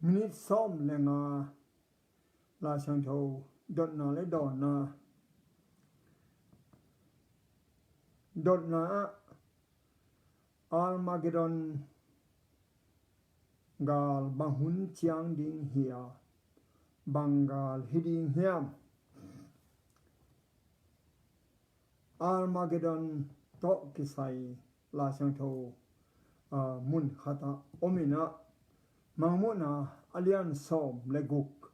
minute som lenga la sang tho DOTNA le DOTNA ARMAGEDON gal BANGHUNCIANG ding HIA bangal hiding HIAM ARMAGEDON to kisai la sang tho mun khata omina mangmuna alian som leguk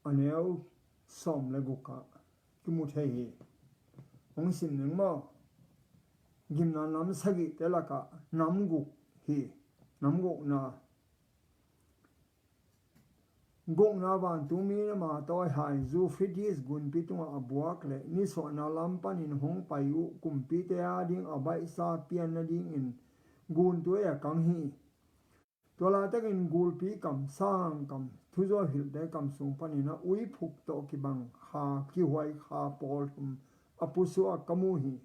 aneu som leguka kimuthei ong sim ning mo gimna nam sagi telaka namguk hi namguk na gok na ban tumi ma toy hai zu fitis gun pitunga abuak le ni so na lampan in hong payu kumpi te ading abai sa pian na ding in gun tu ya kang hi tola takin gulpi kam sang kam thuzo hil de kam sung panina ui phuk to ki bang ha ki huai kha pol apusu akamu hi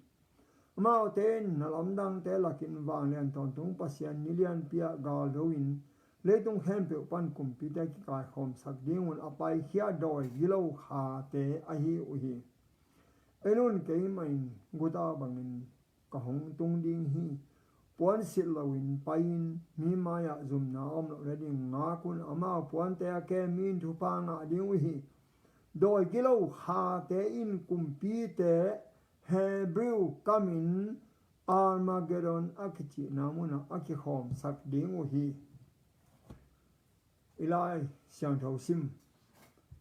mau ten nalamdang te lakin wang lian ton tung pasian nilian pia gal doin leitung hempe pan kumpi te ki kai khom sak dingun apai hia doi gilo kha te ahi uhi enun ke main guta bangin ka hong tung ding hi puan sit lawin pain mi maya zum na om lo reding nga kun ama puan te ke min thu pa nga ding hi doi gilo kha te in kumpi te Hebrew kamin Armageddon akichi namuna akikhom sak ding hi ilai siang tho sim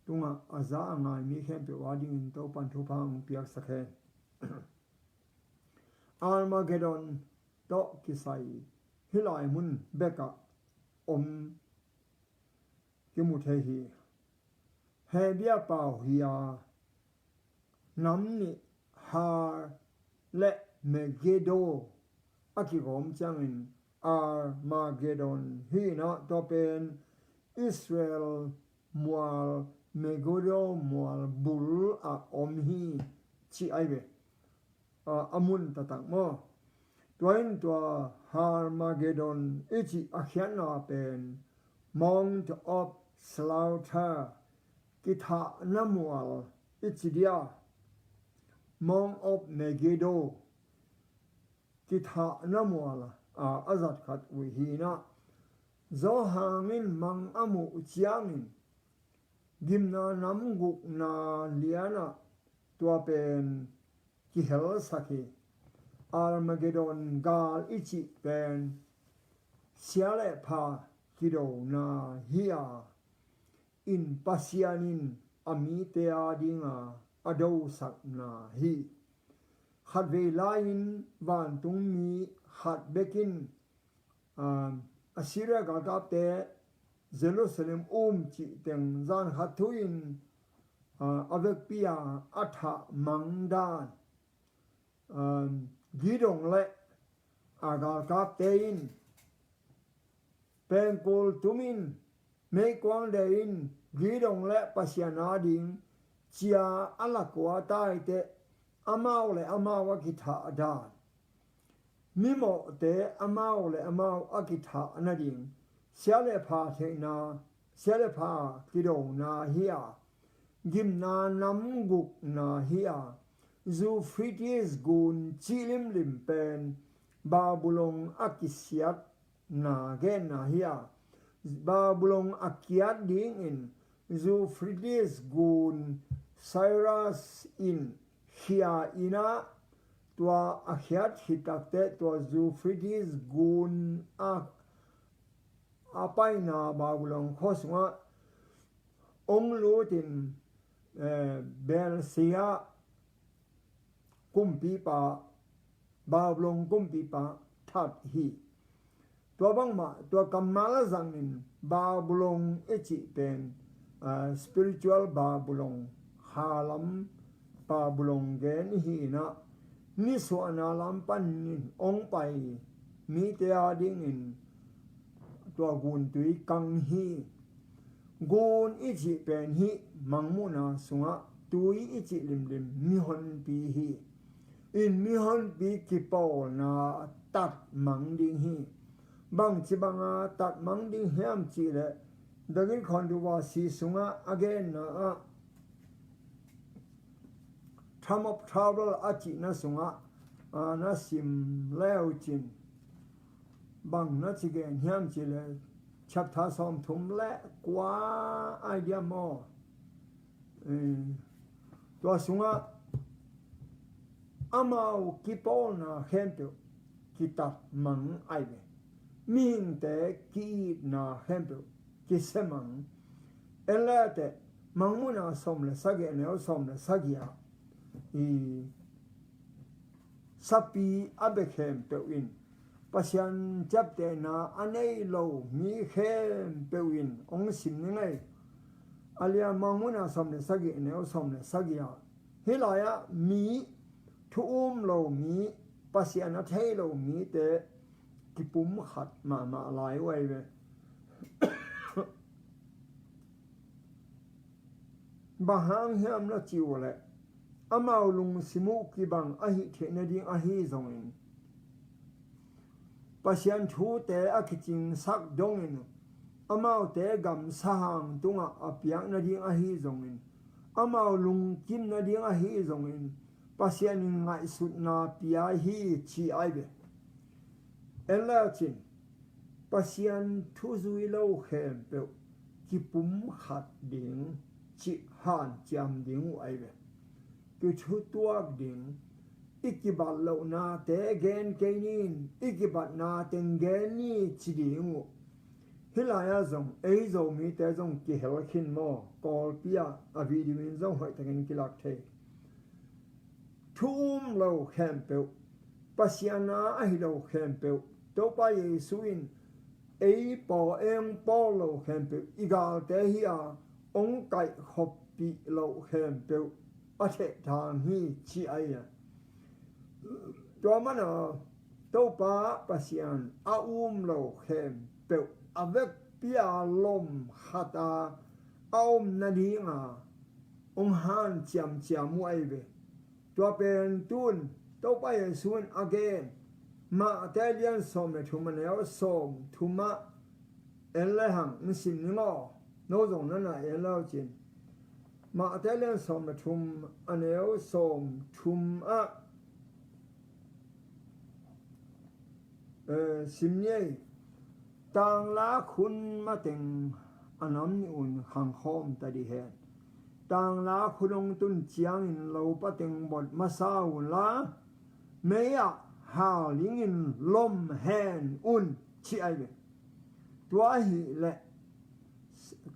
tunga aza angai mi khem pe wading in to pan thu phang piak sakhe Armageddon to kisai hilai mun beka om kimuthei hi hebia pau hiya namni har le megedo akigom changin Armageddon hi na to pen Israel mual megodo mual bul a om hi chi aibe amun tatak mo toin to Armageddon ichi akhian na pen Mount of Slaughter kitha namual ichi dia Mount of Megiddo kitha namual azat khat wi hi na zo hangin mang amu chiangin gimna namguk na liana tua pen ki hel sakhi Armageddon gal ichi pen siale pha kido na hia in pasianin ami te adinga ado sak na hi khat ve lain van tung mi khat bekin Assyria galgap te Jerusalem chi teng zan hathuin avek pia atha mangdan gidong le agalgap te in pengkol tumin me kwang de in gidong le pasiana ding chia alakwa tai te amau le amawa kitha adan mimo te amau le amau akitha anading siale pha theina siale pha kido na hia gimna namguk na hia zu fritis gun chilim limpen babulong akisiat na gen na hia babulong akiat ding in zu fritis gun Cyrus in hia ina tua akhiat hitakte tua Zufridis gun apaina babulong khoswa onglutin belsia kumpi pa babulong kumpi pa that hi tua bangma tua kamala zangin babulong echi pen spiritual babulong halam babulong gen hi na ni so na lampan ong pai mi te ading in tua gun tui kang hi gun ichi pen hi mangmuna sunga tui ichi lim mi hon pi hi in mi hon pi ki pol na tat mang ding hi bang chi banga tat mang ding hiam chi le dagil khonduwa si sunga again na time of travel achi na sunga na sim leo chin bang na chigen hiam chile chaptha som thum le kwa idea mo to sunga amau kipol na hento kita mang aibe min te ki na hento ki semang elate mangmuna somle sage ne somle sagia i sapi abekhem pe in pasian chapte na anei lo mi khem pe in ong sim ngai alia mangmuna somle sage ne somle sagia hilaya mi thu lo mi pasian a thei lo mi te kipum khat ma lai wai ve bahang hiam na chiu le amau lung simu ki bang ahi thena ding ahi zongin pasian thu te akiching sak dongin amau te gam sahang tunga apiang na ding ahi zongin amau lung kim na ding ahi zongin pasian ngai sut na pia hi chi aibe ella chin pasian thu zui lo khem pe kipum khat ding chi han cham ding aibe tu chu tuak ding ikibat lo na te gen kenin ikibat na ten gen ni chi ding hilaya zong ei zo mi te zong ki hel khin mo kol pia avi di min zong hoi ten kilak the thum lo khem pe pasiana a hi lo khem pe to pa yesuin ei po em po lo khem pe igal te hi a ong kai khop pi lo khem pe a the thang hi chi ai ya to mana to pa pasian a lo khem pe avec pia lom khata aum na dinga ong han cham cham ai ve to pen tun to pa yesuin again ma Italian som le thuma ne som thuma elhang nsim ni mo no zong na na elo chin ma Italian som le thum aneo som thum a simye tang la khun ma teng anam ni un khang khom ta di he tang la khunong tun chiang in lo pa teng bot ma sa un la me ya hào lính in lom hen un chi ai về tua hi le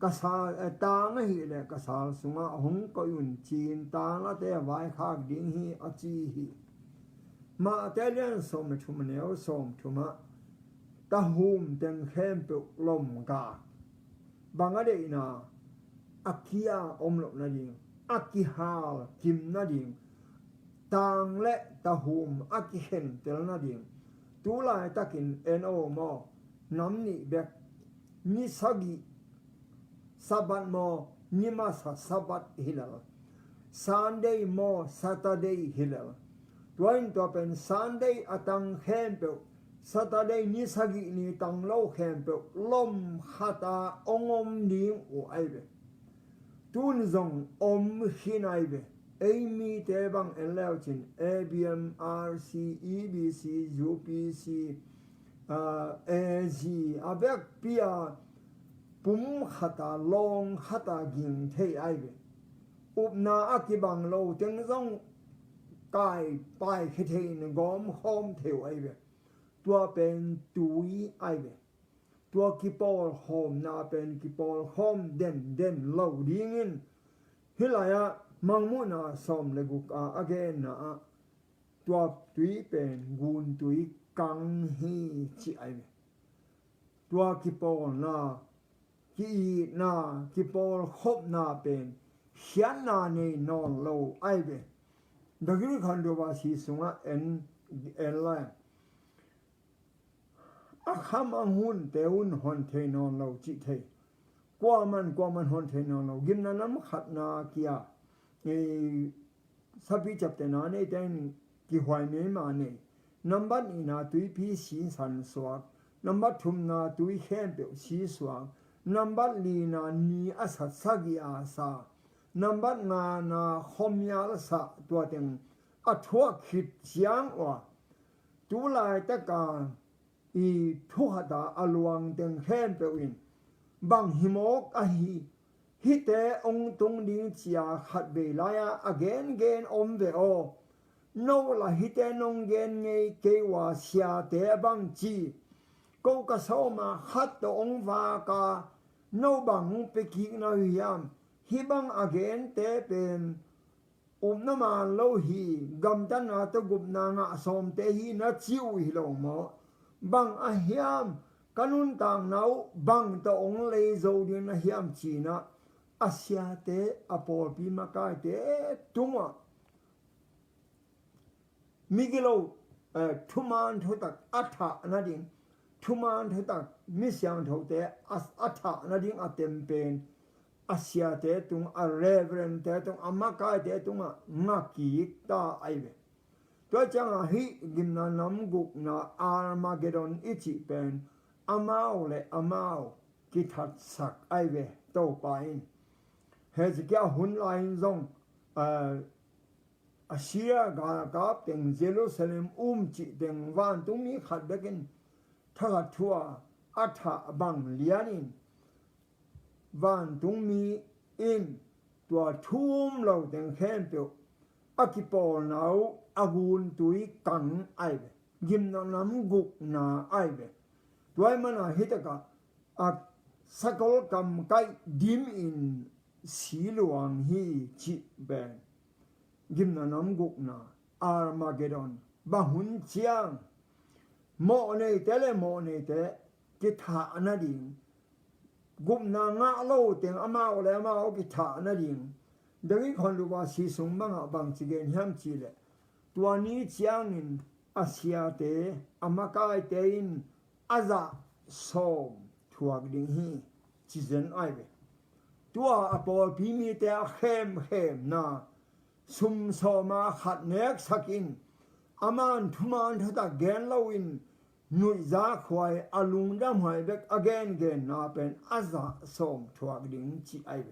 kasal tang hi le kasal sunga hong ko un chin tang la te vai khak ding hi a chi hi ma te len som thum neo som thuma ta hum teng khem pe lom ga bangade na akia omlo na ding akihal kim na ding tang le ta hum aki hen tel na ding tu lai takin no mo nam ni bek ni sagi sabat mo ni ma sa sabat hilal Sunday mo Saturday hilal tuain to pen Sunday atang khem pe Saturday ni sagi ni tang lo khem pe lom khata ongom ding o aibe tun zong om hinaibe Amy te bang elauchin ABM RC EBC UPC AG abek pia pum khata long khata ging thei aibe upna akibang lo teng zong kai pai khethein gom khom theu aibe tua pen tui aibe tua kipol hom na pen kipol hom den lo dingin hilaya mangmuna som le guk a again na tua tui pen gun tui kang hi chi ai tua kipol na ki na kipol khop na pen hian na ne non lo ai be dagri khando ba si sunga en la a kham angun teun hon the non lo chi the kwa man hon the non lo gimna nam khat na kia sabi chapte na ne ten ki hwai me ma ne number ni na tui pi sin san swak number thum na tui khem pe si swak นัมบัดลีนานีอาศัตสักิอาสานัมบัดงานาคมยาลสะตัวเต็งอัทวขิดเสียงว่าจุลายตะกาอีทุหตาอลวงเต็งแค้นเปวินบังหิมอกอหีฮิเตองตุงดิงเจียขัดเวลายาอเกนเกนอมเวโอโนละฮิเตนงเกนเงเกวาเสียเตบังจีกูกะโซมาขัดตองวากาโนบังเปกิกนาวิยามฮิบังอเกนเตเป็นน้ำมันโลหีกำตันอาตกุบนางอาสมเตหีนัดจิวฮิโลมอบังอาฮิยามกันุนต่างนาวบังตะองเลโซดินอาฮิยามจีนะอาเซียเตอปอปีมากายเตตุงะมิกิโลทุมานทุตักอัฐะนาดิงทุมานทุตักมิสยังทุเตอัฐะนาดิงอัเต็มเป็นอาเซียเตตุงอาเรเวรนเตตุงอามากายเตตุงะงักกีตาไอเวตัวจังหิกิมนานำกุกนาอาร์มาเกดอนอิจิเป็นอามาวเลอามาวกิทัดสักไอเวโตไปเฮสเกียหุนไลน์ซงอาเซียกาลาบเต็งเยรูซาเล็มจิเต็งวันตุมีขัดเบกินทักทัวอัฐะบังเลียนินวันตุมีอินตัวทุ่มเราเต็งแค้นเปียวอากิปอลาวอากุนตุยกังไอเวยิมนาน้ำกุกนาไอเวตัวมันฮิตกะสกลกำไกดิมอินสีหลวงฮีจิเบนยิมนาน้ำกุกนาอาร์มาเกดอนบะหุนเชียงโมเนเตเลโมเนเตกิทานาดิงกุมนางะโลเต็งอามาโอเลอามาโอกิทานาดิงดังนี้คนรู้ว่าสีสงบังบางจิเกนห้ามจีเลตัวนี้เชียงอินอาเซียเตอามากายเตอินอาซาโซมทัวกดิ่งฮีจิเซนไอเวตัวอปอพีมีแต่เข้มนาซุมโซมาขัดเนกสักินอามันทุมันทัดแกนลาวินนุยซาควายอลุงดำหายเบกอเกนนาเป็นอาซาโซมทัวกดิ่งจีไอเว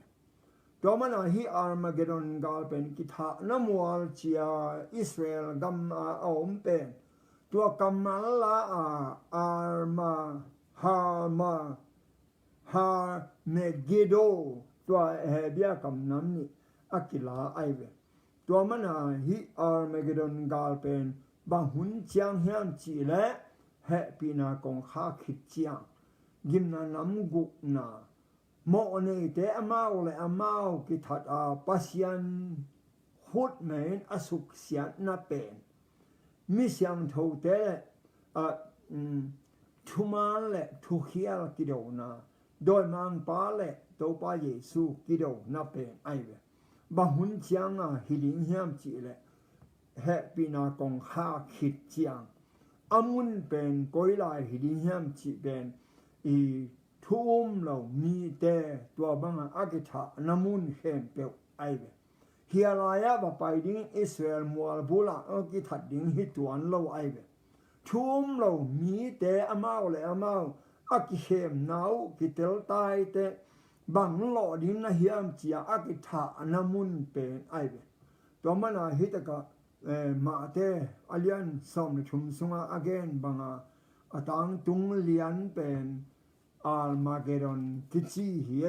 ตัวมันฮีอาร์มาเกดอนกาลเป็นกิทาน้ำวัลเชียอิสราเอลกัมมาอมเป็นตัวกัมมาลาอาร์มาฮาเมเกโดตัวเฮเบียกัมน้ำนี่อากิลาไอเวตัวมันฮีอาร์มาเกดอนกาลเป็นบางหุนเชียงเฮียมจีเล่เฮปีนากงข้าขิดเชียงยิมนาน้ำกุกนาโมเนเตอมาโอเลอมาโอกิทัดปัสยันหุดเมนอสุกเสียนนาเป็นมิเสียงทูเตทุมาเลทุเขียลกิโดนาโดยมังปาเลตัวปาเยซูกิโดนาเป็นไอเวบางหุนเชียงฮิลิงเฮียมจีเลเฮปีนากงข้าขิดเจียงอามุนเป็นก้อยลายฮิลิงเฮียมจีเป็นอีทุ่มเรามีแต่ตัวบังอากิทานามุนเห็นเปียวไอเวเฮียลายะบไปดิ้งอิสราเอลมัวบุลาอากิทัดดิ้งฮิตวันเราไอเวทุ่มเรามีแต่อามาเลยอามาอากิเห็มนาวกิเตลตายแต่บังหล่อดิ้งนะเฮียมจีอากิทานามุนเป็นไอเวตัวมันฮิตกะมาเตอเลียนสมชุมสุงอาเกนบังอาตังตุงเลียนเป็นอาร์มาเกดอนกิจิฮีเอ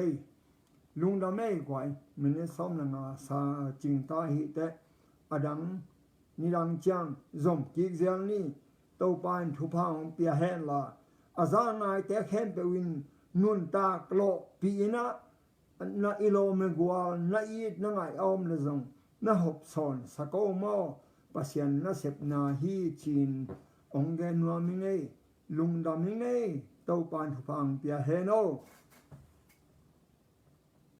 ลุงดำไม่กว่ามันเนี่ยซ้อมนางสาจิงตาฮิเตอดังนิรังจังซอมกิกเซลนี่โตปานทุพังเปียเฮนลาอาซานายเตเข็นเปวินนุนตากโลปีนะนาอิโลเมกัวนาอีดนาไงออมเลซงนาหบซอนสะโกโมปัสยันนาเสพนาฮีจีนองเกนัวมิเงลุงดำมิเงโตปานทุพังเปียเฮโน